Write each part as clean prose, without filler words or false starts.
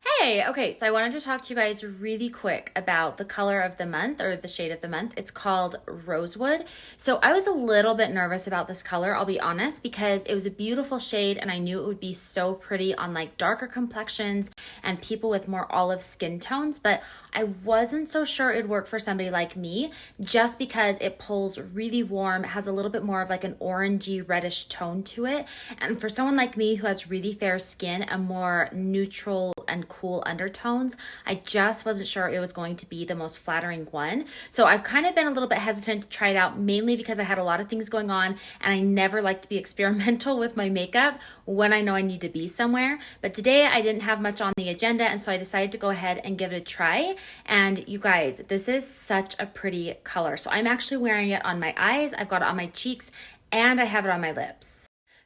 Hey, okay, so I wanted to talk to you guys really quick about the color of the month or the shade of the month. It's called Rosewood. So I was a little bit nervous about this color, I'll be honest, because it was a beautiful shade and I knew it would be so pretty on like darker complexions and people with more olive skin tones, but I wasn't so sure it'd work for somebody like me just because it pulls really warm, has a little bit more of like an orangey reddish tone to it. And for someone like me who has really fair skin, a more neutral and cool undertones, I just wasn't sure it was going to be the most flattering one. So I've kind of been a little bit hesitant to try it out, mainly because I had a lot of things going on and I never like to be experimental with my makeup when I know I need to be somewhere. But today I didn't have much on the agenda, and so I decided to go ahead and give it a try. And you guys, this is such a pretty color. So I'm actually wearing it on my eyes, I've got it on my cheeks, and I have it on my lips.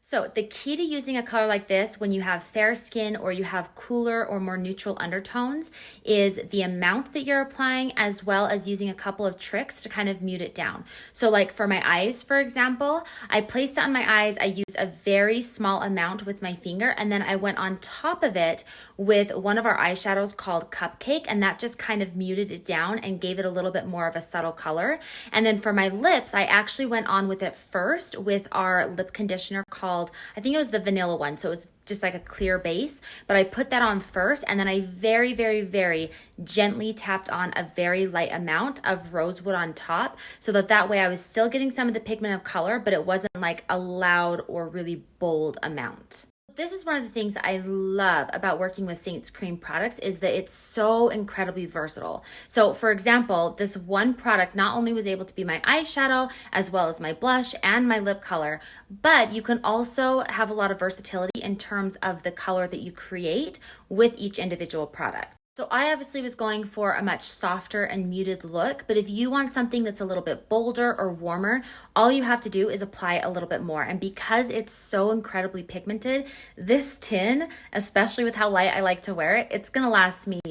So the key to using a color like this when you have fair skin or you have cooler or more neutral undertones is the amount that you're applying, as well as using a couple of tricks to kind of mute it down. So like for my eyes, for example, I placed it on my eyes, I used a very small amount with my finger, and then I went on top of it with one of our eyeshadows called Cupcake, and that just kind of muted it down and gave it a little bit more of a subtle color. And then for my lips, I actually went on with it first with our lip conditioner called, I think it was the vanilla one, so it was just like a clear base, but I put that on first, and then I very, very, very gently tapped on a very light amount of rosewood on top, so that way I was still getting some of the pigment of color, but it wasn't like a loud or really bold amount. This is one of the things I love about working with Seint's cream products, is that it's so incredibly versatile. So for example, this one product not only was able to be my eyeshadow as well as my blush and my lip color, but you can also have a lot of versatility in terms of the color that you create with each individual product. So I obviously was going for a much softer and muted look, but if you want something that's a little bit bolder or warmer, all you have to do is apply a little bit more. And because it's so incredibly pigmented, this tin, especially with how light I like to wear it, it's gonna last me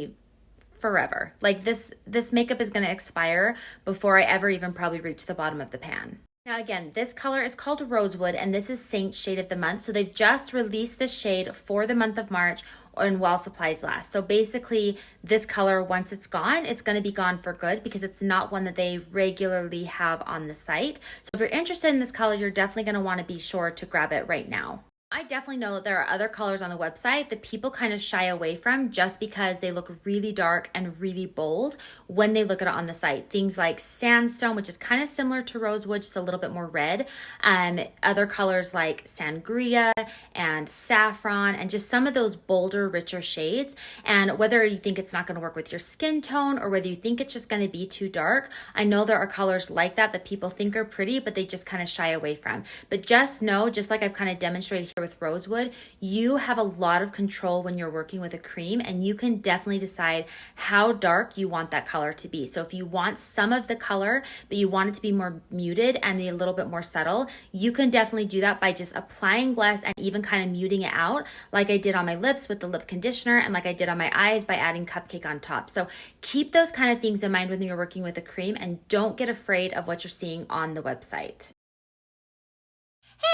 forever. Like this makeup is gonna expire before I ever even probably reach the bottom of the pan. Now again, this color is called Rosewood, and this is Seint's shade of the month. So they've just released this shade for the month of March, and while supplies last. So basically this color, once it's gone, it's going to be gone for good, because it's not one that they regularly have on the site. So if you're interested in this color, you're definitely going to want to be sure to grab it right now. I definitely know that there are other colors on the website that people kind of shy away from just because they look really dark and really bold when they look at it on the site. Things like sandstone, which is kind of similar to rosewood, just a little bit more red. Other colors like sangria and saffron, and just some of those bolder, richer shades. And whether you think it's not going to work with your skin tone or whether you think it's just going to be too dark, I know there are colors like that people think are pretty, but they just kind of shy away from. But just know, just like I've kind of demonstrated here with rosewood, you have a lot of control when you're working with a cream, and you can definitely decide how dark you want that color to be. So if you want some of the color but you want it to be more muted and a little bit more subtle, you can definitely do that by just applying less and even kind of muting it out, like I did on my lips with the lip conditioner, and like I did on my eyes by adding Cupcake on top. So keep those kind of things in mind when you're working with a cream, and don't get afraid of what you're seeing on the website.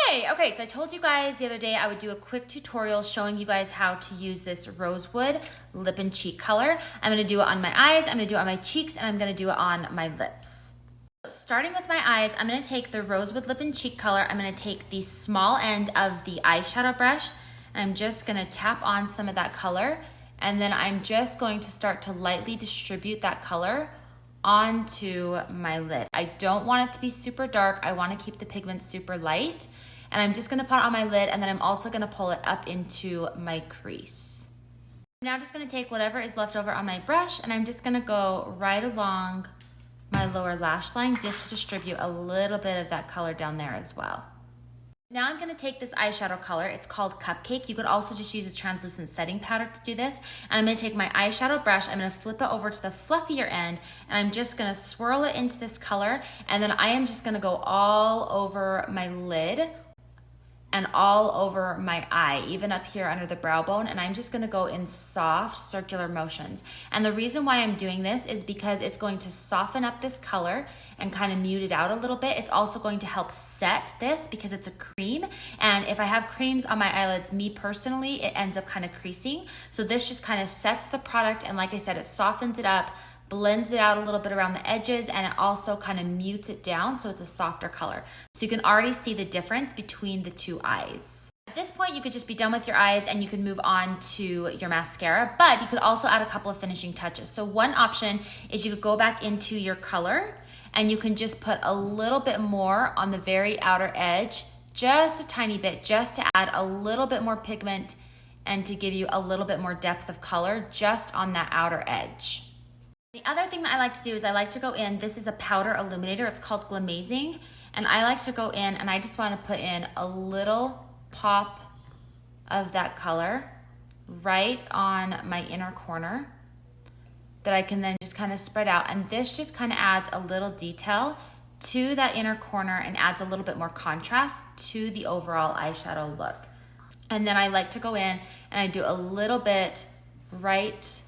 Hey, okay, so I told you guys the other day I would do a quick tutorial showing you guys how to use this Rosewood Lip and Cheek color. I'm gonna do it on my eyes, I'm gonna do it on my cheeks, and I'm gonna do it on my lips. Starting with my eyes, I'm gonna take the Rosewood Lip and Cheek color, I'm gonna take the small end of the eyeshadow brush, and I'm just gonna tap on some of that color, and then I'm just going to start to lightly distribute that color onto my lid. I don't want it to be super dark. I want to keep the pigment super light. And I'm just going to put it on my lid, and then I'm also going to pull it up into my crease. I'm now just going to take whatever is left over on my brush, and I'm just going to go right along my lower lash line just to distribute a little bit of that color down there as well. Now I'm gonna take this eyeshadow color, it's called Cupcake. You could also just use a translucent setting powder to do this. And I'm gonna take my eyeshadow brush, I'm gonna flip it over to the fluffier end, and I'm just gonna swirl it into this color, and then I am just gonna go all over my lid. and all over my eye, even up here under the brow bone. And I'm just gonna go in soft circular motions. And the reason why I'm doing this is because it's going to soften up this color and kind of mute it out a little bit. It's also going to help set this because it's a cream. And if I have creams on my eyelids, me personally, it ends up kind of creasing. So this just kind of sets the product, and like I said, it softens it up, blends it out a little bit around the edges, and it also kind of mutes it down so it's a softer color. So you can already see the difference between the two eyes. At this point, you could just be done with your eyes and you can move on to your mascara, but you could also add a couple of finishing touches. So one option is you could go back into your color and you can just put a little bit more on the very outer edge, just a tiny bit, just to add a little bit more pigment and to give you a little bit more depth of color just on that outer edge. The other thing that I like to do is I like to go in, this is a powder illuminator, it's called Glamazing, and I like to go in and I just want to put in a little pop of that color right on my inner corner that I can then just kind of spread out, and this just kind of adds a little detail to that inner corner and adds a little bit more contrast to the overall eyeshadow look. And then I like to go in and I do a little bit right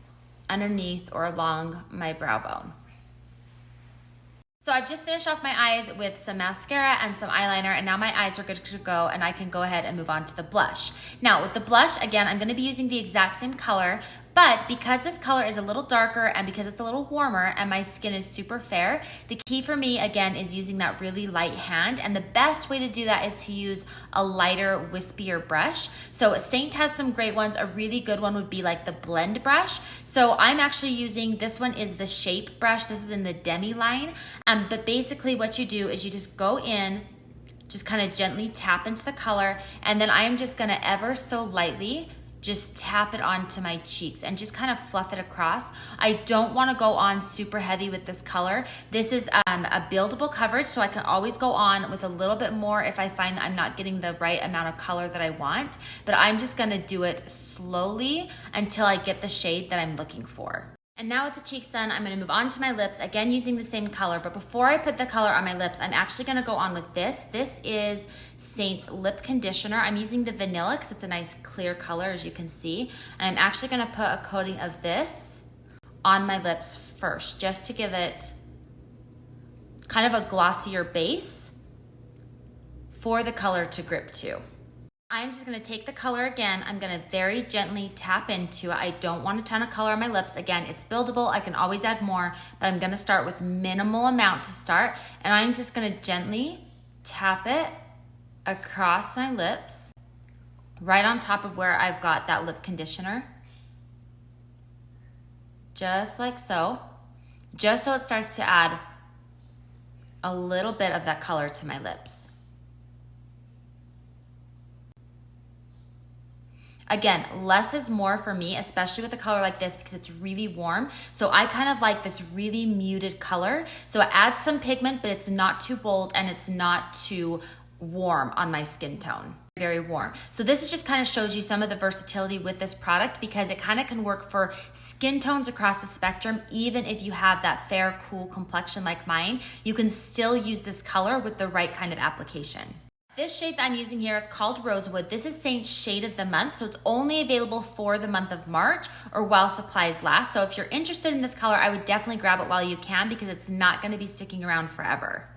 underneath or along my brow bone. So I've just finished off my eyes with some mascara and some eyeliner, and now my eyes are good to go and I can go ahead and move on to the blush. Now with the blush, again, I'm gonna be using the exact same color, but because this color is a little darker and because it's a little warmer and my skin is super fair, the key for me, again, is using that really light hand. And the best way to do that is to use a lighter, wispier brush. So Seint has some great ones. A really good one would be like the blend brush. So I'm actually using, this one is the Shape brush. This is in the Demi line. But basically what you do is you just go in, just kind of gently tap into the color, and then I am just gonna ever so lightly just tap it onto my cheeks and just kind of fluff it across. I don't want to go on super heavy with this color. This is a buildable coverage, so I can always go on with a little bit more if I find that I'm not getting the right amount of color that I want, but I'm just gonna do it slowly until I get the shade that I'm looking for. And now with the cheeks done, I'm gonna move on to my lips, again using the same color, but before I put the color on my lips, I'm actually gonna go on with this. This is Seint's Lip Conditioner. I'm using the vanilla because it's a nice clear color, as you can see. And I'm actually gonna put a coating of this on my lips first, just to give it kind of a glossier base for the color to grip to. I'm just gonna take the color again. I'm gonna very gently tap into it. I don't want a ton of color on my lips. Again, it's buildable. I can always add more, but I'm gonna start with minimal amount to start. And I'm just gonna gently tap it across my lips, right on top of where I've got that lip conditioner. Just like so. Just so it starts to add a little bit of that color to my lips. Again, less is more for me, especially with a color like this because it's really warm. So I kind of like this really muted color. So it adds some pigment, but it's not too bold and it's not too warm on my skin tone. Very warm. So this just kind of shows you some of the versatility with this product because it kind of can work for skin tones across the spectrum. Even if you have that fair, cool complexion like mine, you can still use this color with the right kind of application. This shade that I'm using here is called Rosewood. This is Seint's shade of the month, so it's only available for the month of March or while supplies last. So if you're interested in this color, I would definitely grab it while you can because it's not gonna be sticking around forever.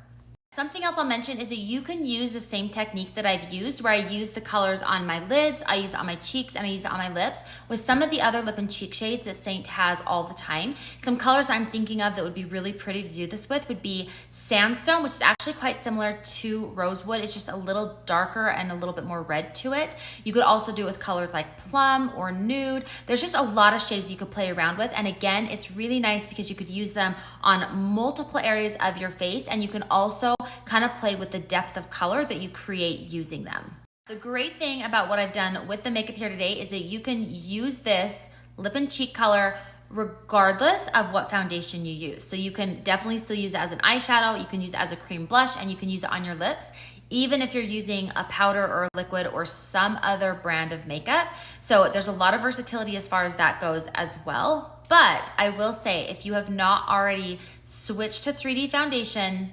Something else I'll mention is that you can use the same technique that I've used where I use the colors on my lids, I use it on my cheeks, and I use it on my lips with some of the other lip and cheek shades that Seint has all the time. Some colors I'm thinking of that would be really pretty to do this with would be Sandstone, which is actually quite similar to Rosewood. It's just a little darker and a little bit more red to it. You could also do it with colors like Plum or Nude. There's just a lot of shades you could play around with. And again, it's really nice because you could use them on multiple areas of your face, and you can also kind of play with the depth of color that you create using them. The great thing about what I've done with the makeup here today is that you can use this lip and cheek color regardless of what foundation you use. So you can definitely still use it as an eyeshadow, you can use it as a cream blush, and you can use it on your lips, even if you're using a powder or a liquid or some other brand of makeup. So there's a lot of versatility as far as that goes as well. But I will say, if you have not already switched to 3D foundation,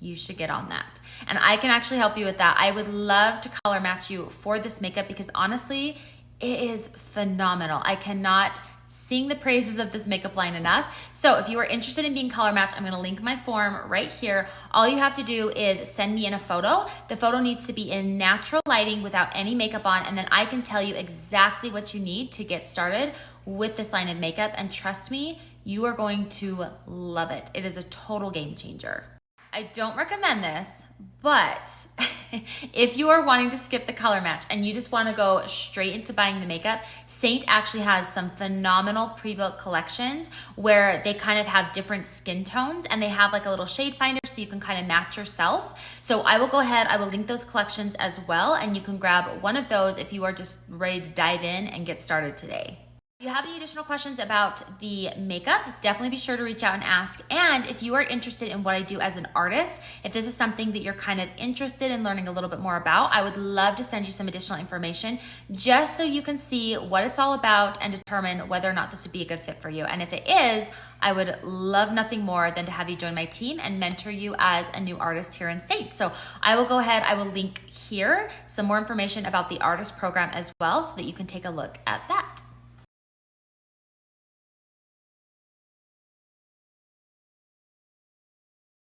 you should get on that. And I can actually help you with that. I would love to color match you for this makeup because honestly, it is phenomenal. I cannot sing the praises of this makeup line enough. So if you are interested in being color matched, I'm gonna link my form right here. All you have to do is send me in a photo. The photo needs to be in natural lighting without any makeup on, and then I can tell you exactly what you need to get started with this line of makeup. And trust me, you are going to love it. It is a total game changer. I don't recommend this, but if you are wanting to skip the color match and you just want to go straight into buying the makeup, Seint actually has some phenomenal pre-built collections where they kind of have different skin tones and they have like a little shade finder so you can kind of match yourself. So I will go ahead, I will link those collections as well, and you can grab one of those if you are just ready to dive in and get started today. If you have any additional questions about the makeup, definitely be sure to reach out and ask. And if you are interested in what I do as an artist, if this is something that you're kind of interested in learning a little bit more about, I would love to send you some additional information just so you can see what it's all about and determine whether or not this would be a good fit for you. And if it is, I would love nothing more than to have you join my team and mentor you as a new artist here in Seint. So I will go ahead, I will link here some more information about the artist program as well so that you can take a look at that.